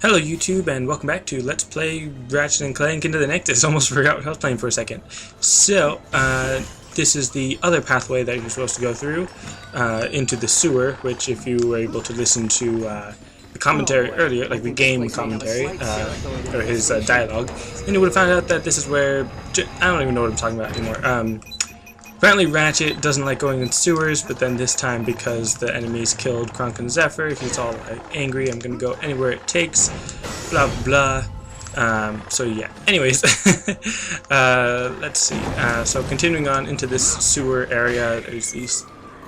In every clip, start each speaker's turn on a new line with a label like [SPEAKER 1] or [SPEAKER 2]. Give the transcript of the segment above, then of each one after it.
[SPEAKER 1] Hello YouTube, and welcome back to Let's Play Ratchet and Clank into the Nexus. Almost forgot what I was playing for a second. So, this is the other pathway that you're supposed to go through, into the sewer, which if you were able to listen to the commentary earlier, like the game commentary, or his dialogue, then you would have found out that this is where, I don't even know what I'm talking about anymore. Apparently Ratchet doesn't like going in sewers, but then this time because the enemies killed Clank and Zephyr, he's all like, angry, I'm gonna go anywhere it takes, blah blah blah. So yeah, anyways, let's see, so continuing on into this sewer area, there's these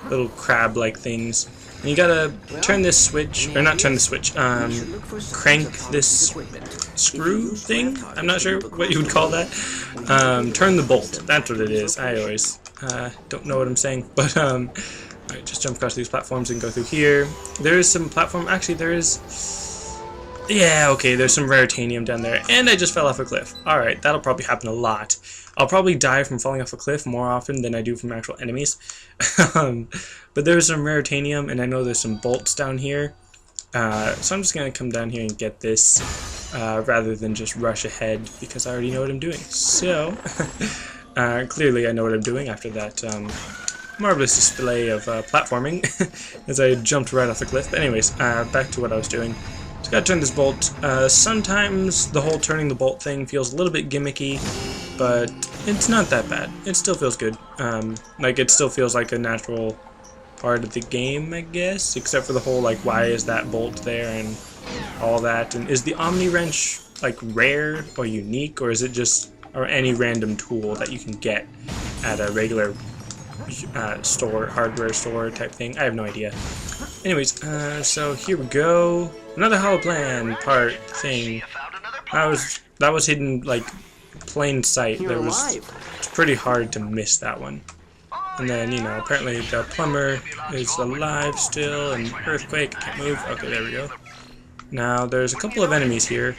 [SPEAKER 1] little crab-like things, and you gotta turn this switch, or not turn the switch, crank this screw thing? I'm not sure what you would call that. Turn the bolt, that's what it is. I always don't know what I'm saying, but alright, just jump across these platforms and go through here. There is some platform, actually there is, yeah, okay, there's some raritanium down there, and I just fell off a cliff. Alright, that'll probably happen a lot. I'll probably die from falling off a cliff more often than I do from actual enemies. But there's some raritanium, and I know there's some bolts down here. So I'm just going to come down here and get this, rather than just rush ahead, because I already know what I'm doing. So, clearly I know what I'm doing after that marvelous display of platforming, as I jumped right off the cliff. But anyways, back to what I was doing. So gotta turn this bolt. Sometimes the whole turning the bolt thing feels a little bit gimmicky, but it's not that bad. It still feels good. Like, it still feels like a natural part of the game, I guess, except for the whole, like, why is that bolt there and all that. And is the Omni Wrench, like, rare or unique, or is it just any random tool that you can get at a regular store, hardware store type thing? I have no idea. Anyways, so here we go. Another hollow plan part thing. That was hidden, like, plain sight. It's pretty hard to miss that one. And then, you know, apparently the plumber is alive still, and earthquake, can't move. Okay, there we go. Now, there's a couple of enemies here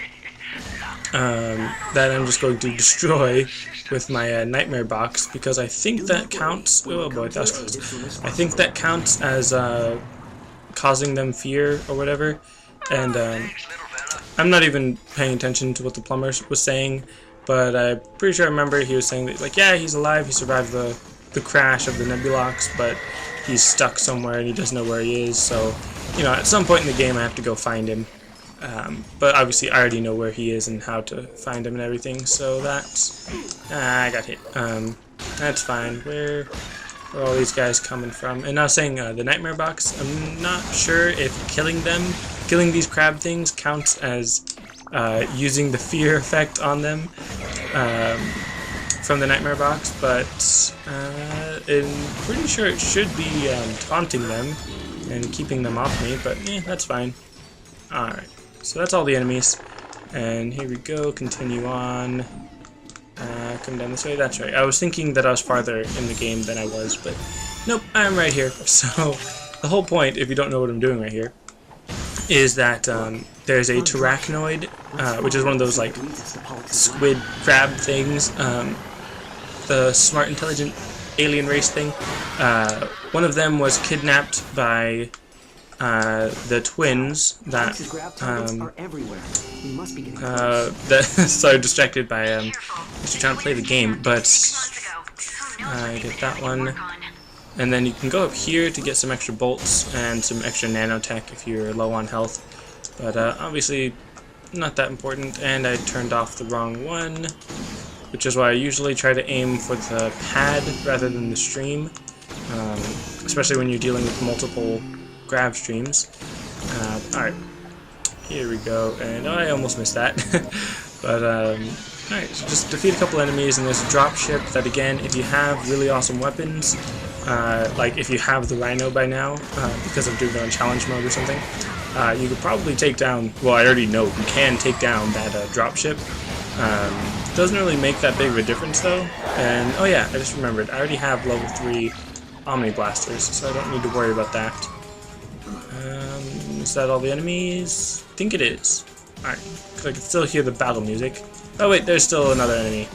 [SPEAKER 1] that I'm just going to destroy with my nightmare box, because I think that counts. Oh boy, that was close. I think that counts as causing them fear or whatever. And I'm not even paying attention to what the plumber was saying, but I'm pretty sure I remember he was saying that, like, yeah, he's alive, he survived the crash of the Nebulox, but he's stuck somewhere and he doesn't know where he is, so, you know, at some point in the game I have to go find him. But obviously I already know where he is and how to find him and everything, so that's... I got hit. That's fine. Where are all these guys coming from? And I was saying, the Nightmare Box, I'm not sure if killing these crab things counts as using the fear effect on them from the Nightmare Box, but I'm pretty sure it should be taunting them and keeping them off me, but yeah, that's fine. Alright, so that's all the enemies, and here we go, continue on, come down this way. That's right, I was thinking that I was farther in the game than I was, but nope, I'm right here. So the whole point, if you don't know what I'm doing right here, is that there's a Terrachnoid, which is one of those, like, squid crab things, the smart intelligent alien race thing. One of them was kidnapped by the twins that so distracted by just trying to play the game, but I get that one, and then you can go up here to get some extra bolts and some extra nanotech if you're low on health, but obviously not that important. And I turned off the wrong one, which is why I usually try to aim for the pad rather than the stream, especially when you're dealing with multiple grab streams. Alright, here we go, and oh, I almost missed that. But alright, so just defeat a couple enemies, and there's a drop ship that, again, if you have really awesome weapons, like if you have the Rhino by now, because of doing it on challenge mode or something, you could probably take down, well, I already know you can take down that drop ship. Doesn't really make that big of a difference though, and oh yeah, I just remembered, I already have level 3 Omni Blasters, so I don't need to worry about that. Is that all the enemies? I think it is. Alright, because I can still hear the battle music. Oh wait, there's still another enemy.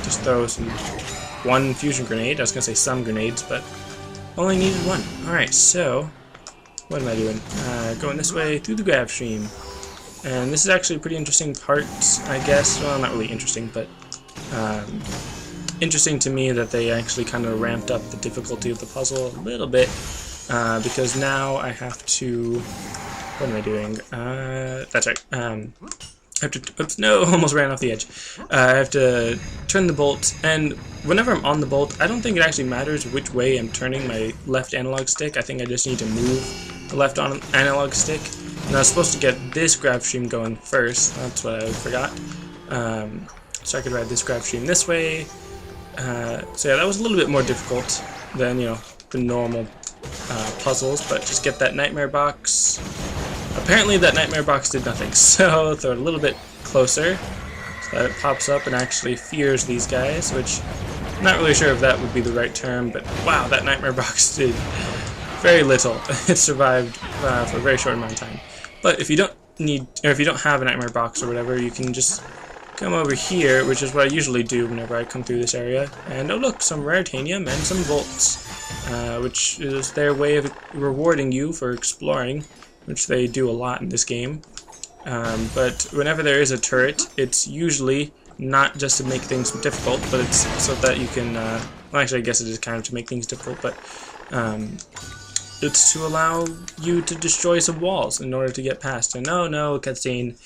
[SPEAKER 1] Just throw one fusion grenade. I was going to say some grenades, but only needed one. Alright, so what am I doing? Going this way through the grab stream. And this is actually a pretty interesting part, I guess. Well, not really interesting, but interesting to me that they actually kind of ramped up the difficulty of the puzzle a little bit, because now I have to... What am I doing? That's right. I have to... Oops, no, almost ran off the edge. I have to turn the bolt, and whenever I'm on the bolt, I don't think it actually matters which way I'm turning my left analog stick. I think I just need to move the left analog stick. And I was supposed to get this grab stream going first. That's what I forgot. So I could ride this grab stream this way. So yeah, that was a little bit more difficult than, you know, the normal puzzles, but just get that nightmare box. Apparently that nightmare box did nothing, so throw it a little bit closer so that it pops up and actually fears these guys, which I'm not really sure if that would be the right term, but wow, that nightmare box did very little. It survived for a very short amount of time. But if you don't need, or if you don't have a nightmare box or whatever, you can just come over here, which is what I usually do whenever I come through this area, and oh look, some raritanium and some bolts, which is their way of rewarding you for exploring, which they do a lot in this game. But whenever there is a turret, it's usually not just to make things difficult, but it's so that you can, well actually I guess it is kind of to make things difficult, but it's to allow you to destroy some walls in order to get past. And oh no, cutscene.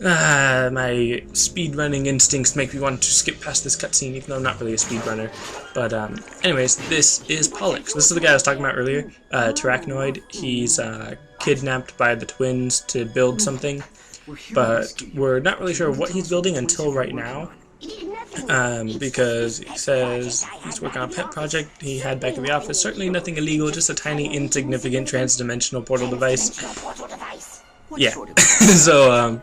[SPEAKER 1] My speedrunning instincts make me want to skip past this cutscene, even though I'm not really a speedrunner. But anyways, this is Pollux. This is the guy I was talking about earlier, Terrachnoid. He's kidnapped by the twins to build something, but we're not really sure what he's building until right now. Because he says he's working on a pet project he had back in the office. Certainly nothing illegal, just a tiny, insignificant trans-dimensional portal device. Yeah, so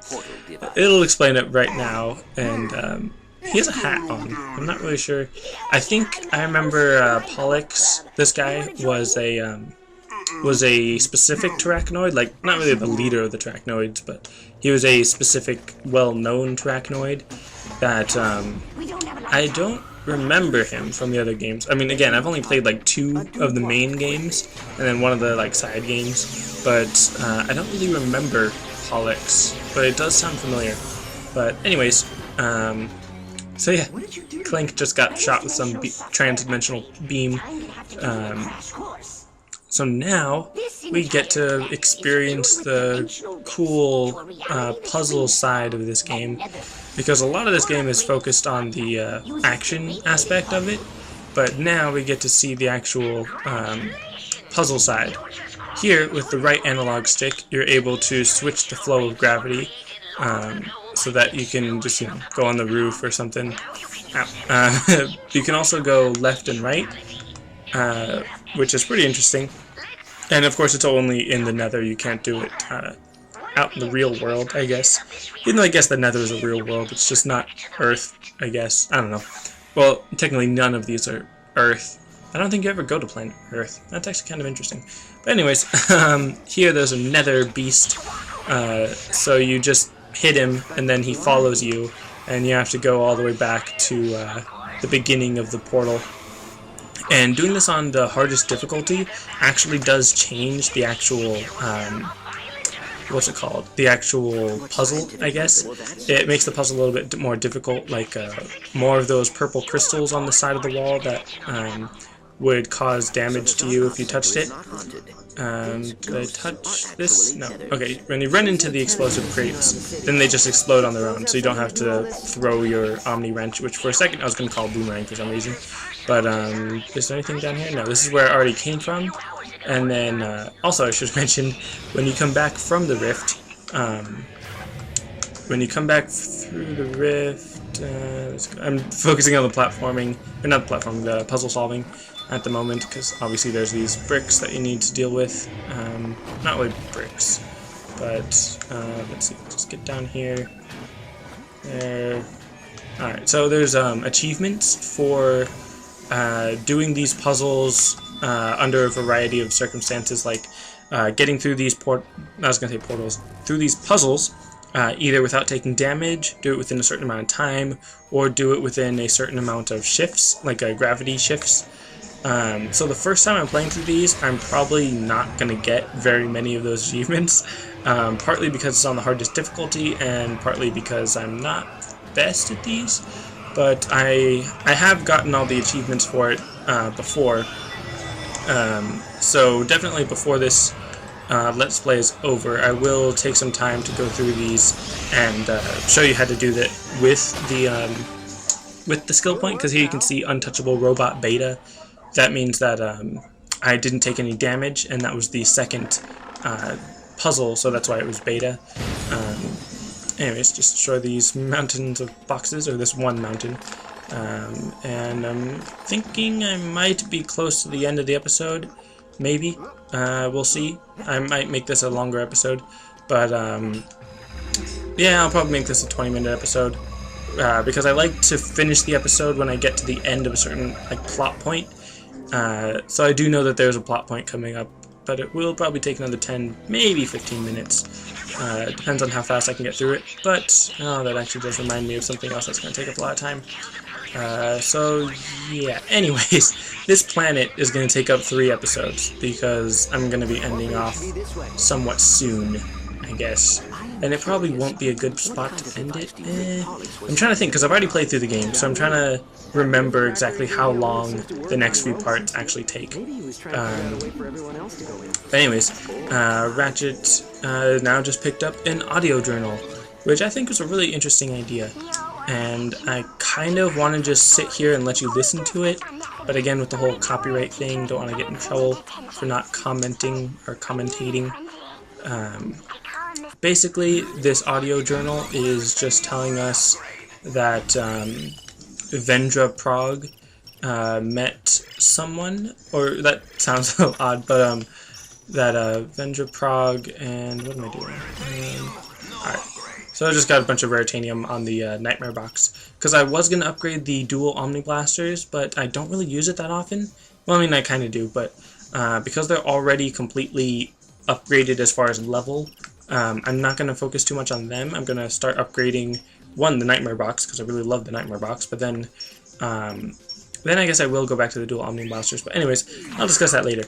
[SPEAKER 1] it'll explain it right now, and he has a hat on. I'm not really sure. I think I remember Pollux. This guy was a specific Terrachnoid, like not really the leader of the Terrachnoids, but he was a specific, well-known Terrachnoid that I don't remember him from the other games. I mean, again, I've only played like 2 of the main games and then one of the like side games, but I don't really remember Pollux, but it does sound familiar. But anyways, so yeah, Clank just got shot with some trans-dimensional beam. So now we get to experience the cool puzzle side of this game, because a lot of this game is focused on the action aspect of it, but now we get to see the actual puzzle side. Here, with the right analog stick, you're able to switch the flow of gravity so that you can just, you know, go on the roof or something. You can also go left and right, which is pretty interesting. And of course, it's only in the Nether. You can't do it out in the real world, I guess. Even though I guess the Nether is a real world, it's just not Earth, I guess. I don't know. Well, technically, none of these are Earth. I don't think you ever go to planet Earth. That's actually kind of interesting. But anyways, here there's a Nether beast. So you just hit him, and then he follows you, and you have to go all the way back to the beginning of the portal. And doing this on the hardest difficulty actually does change the actual, what's it called? The actual puzzle, I guess. It makes the puzzle a little bit more difficult, like more of those purple crystals on the side of the wall that would cause damage to you if you touched it. Did I touch this? No. Okay, when you run into the explosive crates, then they just explode on their own, so you don't have to throw your Omni Wrench, which for a second I was going to call Boomerang for some reason. But, is there anything down here? No, this is where it already came from. And then, also I should mention, when you come back from the rift, when you come back through the rift, I'm focusing on the platforming, or not the platforming, the puzzle solving at the moment, because obviously there's these bricks that you need to deal with. Not really bricks, but let's see, just get down here. There. Alright, so there's achievements for doing these puzzles under a variety of circumstances, like getting through these portals, through these puzzles, either without taking damage, do it within a certain amount of time, or do it within a certain amount of shifts, like gravity shifts. So the first time I'm playing through these, I'm probably not going to get very many of those achievements, partly because it's on the hardest difficulty, and partly because I'm not best at these. But I have gotten all the achievements for it before, so definitely before this Let's Play is over, I will take some time to go through these and show you how to do that with the skill point, because here you can see Untouchable Robot Beta. That means that I didn't take any damage, and that was the second puzzle, so that's why it was beta. Anyways, just destroy these mountains of boxes, or this one mountain. And I'm thinking I might be close to the end of the episode. Maybe. We'll see. I might make this a longer episode. But, yeah, I'll probably make this a 20-minute episode. Because I like to finish the episode when I get to the end of a certain plot point. So I do know that there's a plot point coming up, but it will probably take another 10, maybe 15 minutes. It depends on how fast I can get through it, but that actually does remind me of something else that's going to take up a lot of time. So yeah, anyways, this planet is going to take up 3 episodes, because I'm going to be ending off somewhat soon, I guess. And it probably won't be a good spot to end it. I'm trying to think, because I've already played through the game, so I'm trying to remember exactly how long the next few parts actually take. But anyways, Ratchet now just picked up an audio journal, which I think was a really interesting idea. And I kind of want to just sit here and let you listen to it, but again, with the whole copyright thing, don't want to get in trouble for not commenting or commentating. Basically, this audio journal is just telling us that Vendra Prague met someone, or that sounds a little odd, but that Vendra Prague and what am I doing? Alright, so I just got a bunch of Raritanium on the Nightmare box, because I was going to upgrade the dual Omni Blasters, but I don't really use it that often. Well, I mean, I kind of do, but because they're already completely upgraded as far as level, I'm not going to focus too much on them. I'm going to start upgrading, the Nightmare box, because I really love the Nightmare box, but then I guess I will go back to the dual Omni Blasters. But anyways, I'll discuss that later.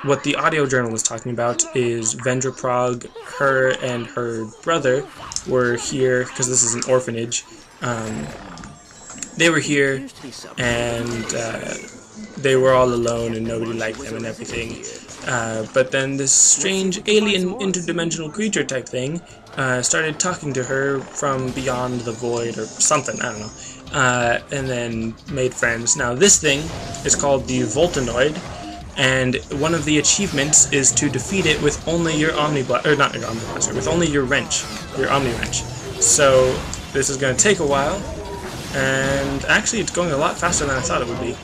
[SPEAKER 1] What the audio journal was talking about is Vendra Prague, her and her brother were here, because this is an orphanage. They were here, and they were all alone, and nobody liked them and everything. But then this strange alien interdimensional creature type thing started talking to her from beyond the void or something, I don't know, and then made friends. Now this thing is called the Voltanoid, and one of the achievements is to defeat it with only your with only your wrench, your Omni Wrench. So this is going to take a while, and actually it's going a lot faster than I thought it would be.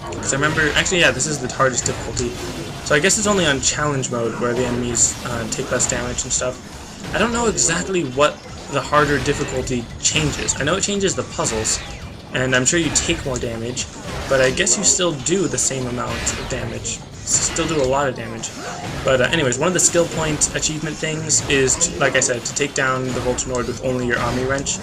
[SPEAKER 1] Because I remember, actually, yeah, this is the hardest difficulty. So I guess it's only on challenge mode where the enemies take less damage and stuff. I don't know exactly what the harder difficulty changes. I know it changes the puzzles, and I'm sure you take more damage, but I guess you still do the same amount of damage. Still do a lot of damage. But anyways, one of the skill point achievement things is, like I said, to take down the Voltanoid with only your Omni Wrench.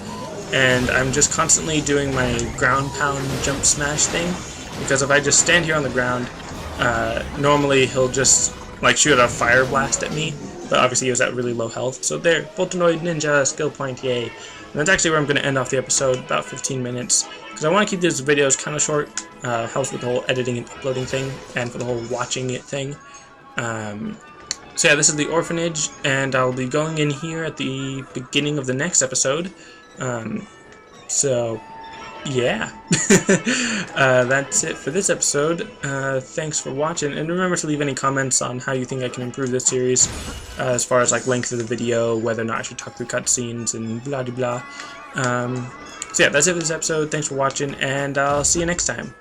[SPEAKER 1] And I'm just constantly doing my ground pound jump smash thing, because if I just stand here on the ground, normally he'll just shoot a fire blast at me, but obviously he was at really low health. So there, Voltanoid Ninja, skill point, yay. And that's actually where I'm going to end off the episode, about 15 minutes, because I want to keep these videos kind of short, helps with the whole editing and uploading thing, and for the whole watching it thing. So yeah, this is the orphanage, and I'll be going in here at the beginning of the next episode. So yeah, that's it for this episode. Thanks for watching, and remember to leave any comments on how you think I can improve this series, as far as length of the video, whether or not I should talk through cutscenes, and blah de blah. So yeah, that's it for this episode. Thanks for watching, and I'll see you next time.